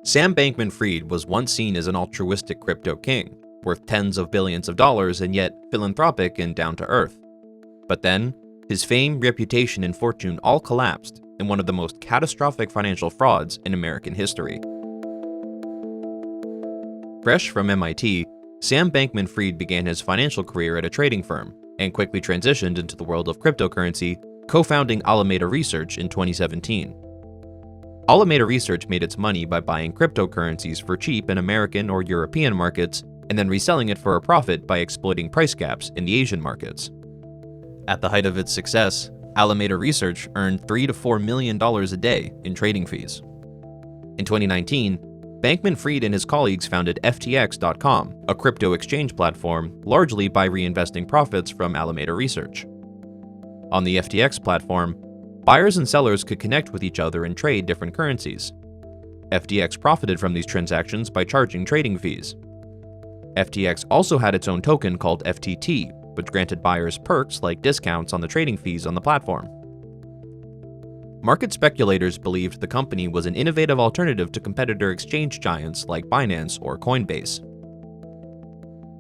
Sam Bankman-Fried was once seen as an altruistic crypto king, worth tens of billions of dollars and yet philanthropic and down to earth. But then, his fame, reputation, and fortune all collapsed in one of the most catastrophic financial frauds in American history. Fresh from MIT, Sam Bankman-Fried began his financial career at a trading firm and quickly transitioned into the world of cryptocurrency, co-founding Alameda Research in 2017. Alameda Research made its money by buying cryptocurrencies for cheap in American or European markets and then reselling it for a profit by exploiting price gaps in the Asian markets. At the height of its success, Alameda Research earned $3 to $4 million a day in trading fees. In 2019, Bankman-Fried and his colleagues founded FTX.com, a crypto exchange platform, largely by reinvesting profits from Alameda Research. On the FTX platform, buyers and sellers could connect with each other and trade different currencies. FTX profited from these transactions by charging trading fees. FTX also had its own token called FTT, which granted buyers perks like discounts on the trading fees on the platform. Market speculators believed the company was an innovative alternative to competitor exchange giants like Binance or Coinbase.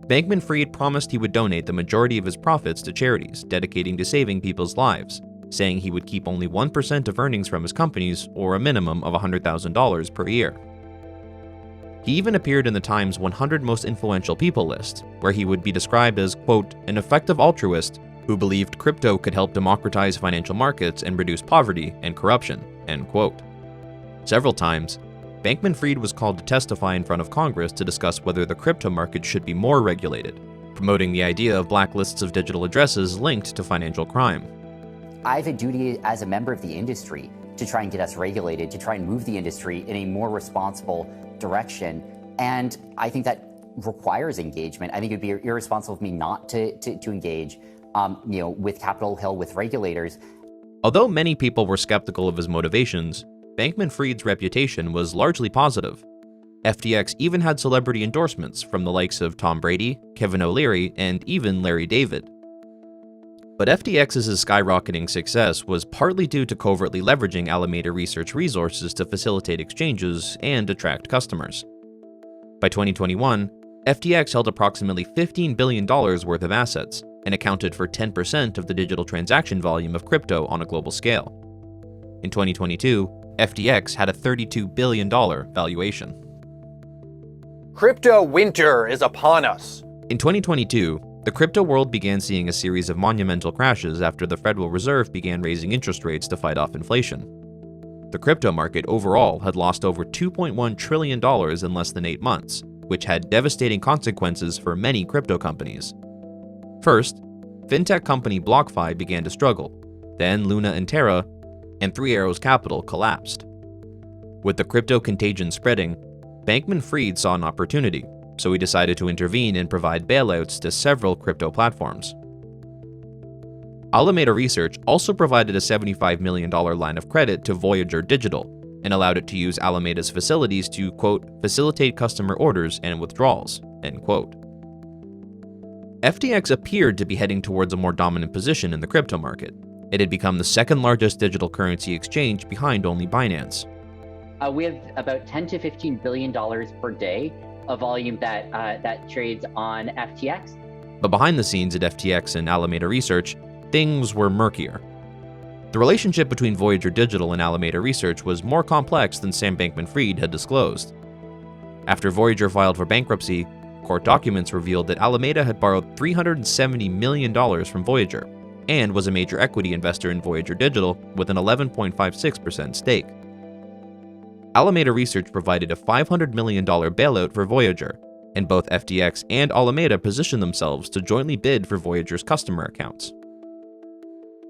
Bankman-Fried promised he would donate the majority of his profits to charities dedicating to saving people's lives, saying he would keep only 1% of earnings from his companies, or a minimum of $100,000 per year. He even appeared in the Times 100 Most Influential People list, where he would be described as, quote, an effective altruist who believed crypto could help democratize financial markets and reduce poverty and corruption, end quote. Several times, Bankman-Fried was called to testify in front of Congress to discuss whether the crypto market should be more regulated, promoting the idea of blacklists of digital addresses linked to financial crime. I have a duty as a member of the industry to try and get us regulated, to try and move the industry in a more responsible direction. And I think that requires engagement. I think it'd be irresponsible of me not to engage with Capitol Hill, with regulators. Although many people were skeptical of his motivations, Bankman-Fried's reputation was largely positive. FTX even had celebrity endorsements from the likes of Tom Brady, Kevin O'Leary, and even Larry David. But FTX's skyrocketing success was partly due to covertly leveraging Alameda Research resources to facilitate exchanges and attract customers. By 2021, FTX held approximately $15 billion worth of assets and accounted for 10% of the digital transaction volume of crypto on a global scale. In 2022, FTX had a $32 billion valuation. Crypto winter is upon us. In 2022, the crypto world began seeing a series of monumental crashes after the Federal Reserve began raising interest rates to fight off inflation. The crypto market overall had lost over $2.1 trillion in less than 8 months, which had devastating consequences for many crypto companies. First, fintech company BlockFi began to struggle. Then Luna and Terra, and Three Arrows Capital collapsed. With the crypto contagion spreading, Bankman-Fried saw an opportunity, so he decided to intervene and provide bailouts to several crypto platforms. Alameda Research also provided a $75 million line of credit to Voyager Digital and allowed it to use Alameda's facilities to, quote, facilitate customer orders and withdrawals, end quote. FTX appeared to be heading towards a more dominant position in the crypto market. It had become the second largest digital currency exchange behind only Binance. We have about $10 to $15 billion per day of volume that trades on FTX. But behind the scenes at FTX and Alameda Research, things were murkier. The relationship between Voyager Digital and Alameda Research was more complex than Sam Bankman-Fried had disclosed. After Voyager filed for bankruptcy, court documents revealed that Alameda had borrowed $370 million from Voyager and was a major equity investor in Voyager Digital with an 11.56% stake. Alameda Research provided a $500 million bailout for Voyager, and both FTX and Alameda positioned themselves to jointly bid for Voyager's customer accounts.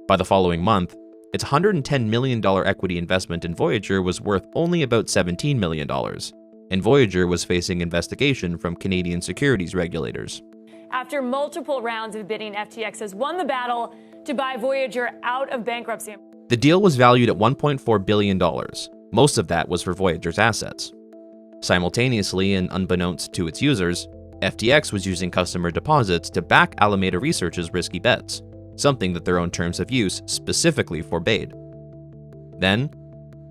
By the following month, its $110 million equity investment in Voyager was worth only about $17 million, and Voyager was facing investigation from Canadian securities regulators. After multiple rounds of bidding, FTX has won the battle to buy Voyager out of bankruptcy. The deal was valued at $1.4 billion. Most of that was for Voyager's assets. Simultaneously, and unbeknownst to its users, FTX was using customer deposits to back Alameda Research's risky bets, something that their own terms of use specifically forbade. Then,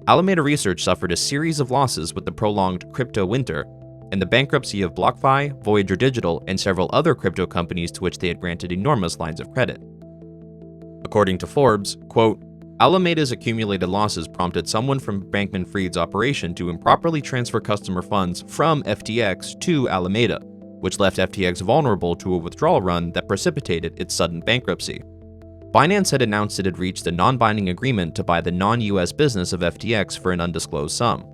Alameda Research suffered a series of losses with the prolonged crypto winter and the bankruptcy of BlockFi, Voyager Digital, and several other crypto companies to which they had granted enormous lines of credit. According to Forbes, quote, Alameda's accumulated losses prompted someone from Bankman-Fried's operation to improperly transfer customer funds from FTX to Alameda, which left FTX vulnerable to a withdrawal run that precipitated its sudden bankruptcy. Binance had announced it had reached a non-binding agreement to buy the non-US business of FTX for an undisclosed sum.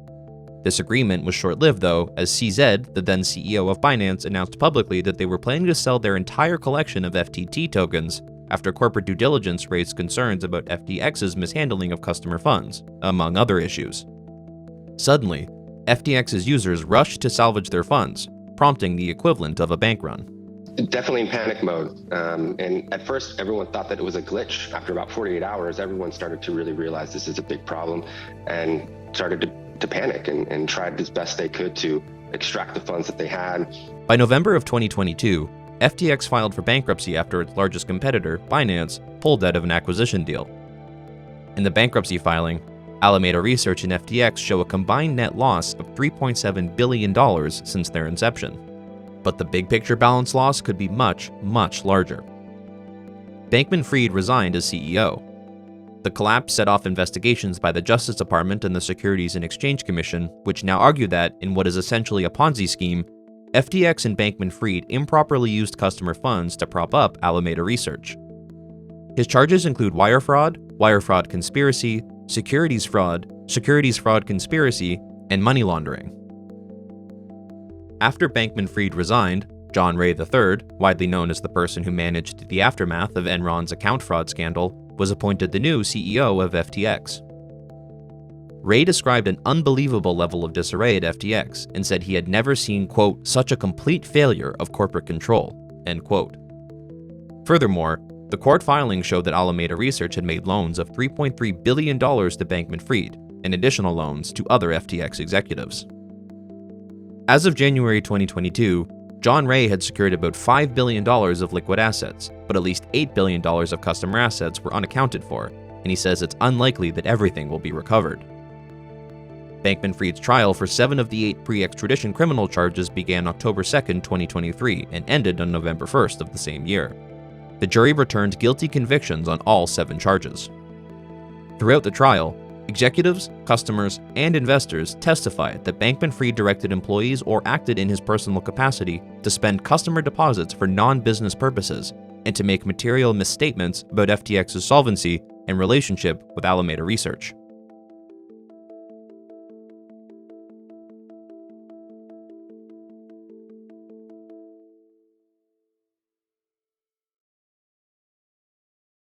This agreement was short-lived though, as CZ, the then CEO of Binance, announced publicly that they were planning to sell their entire collection of FTT tokens after corporate due diligence raised concerns about FTX's mishandling of customer funds, among other issues. Suddenly, FTX's users rushed to salvage their funds, prompting the equivalent of a bank run. Definitely in panic mode. And at first, everyone thought that it was a glitch. After about 48 hours, everyone started to really realize this is a big problem and started to panic and tried as best they could to extract the funds that they had. By November of 2022, FTX filed for bankruptcy after its largest competitor, Binance, pulled out of an acquisition deal. In the bankruptcy filing, Alameda Research and FTX show a combined net loss of $3.7 billion since their inception. But the big picture balance loss could be much, much larger. Bankman-Fried resigned as CEO. The collapse set off investigations by the Justice Department and the Securities and Exchange Commission, which now argue that, in what is essentially a Ponzi scheme, FTX and Bankman-Fried improperly used customer funds to prop up Alameda Research. His charges include wire fraud conspiracy, securities fraud conspiracy, and money laundering. After Bankman-Fried resigned, John Ray III, widely known as the person who managed the aftermath of Enron's account fraud scandal, was appointed the new CEO of FTX. Ray described an unbelievable level of disarray at FTX and said he had never seen, quote, such a complete failure of corporate control, end quote. Furthermore, the court filings showed that Alameda Research had made loans of $3.3 billion to Bankman-Fried and additional loans to other FTX executives. As of January 2022, John Ray had secured about $5 billion of liquid assets, but at least $8 billion of customer assets were unaccounted for, and he says it's unlikely that everything will be recovered. Bankman-Fried's trial for 7 of the 8 pre-extradition criminal charges began October 2, 2023, and ended on November 1st of the same year. The jury returned guilty convictions on all 7 charges. Throughout the trial, executives, customers, and investors testified that Bankman-Fried directed employees or acted in his personal capacity to spend customer deposits for non-business purposes and to make material misstatements about FTX's solvency and relationship with Alameda Research.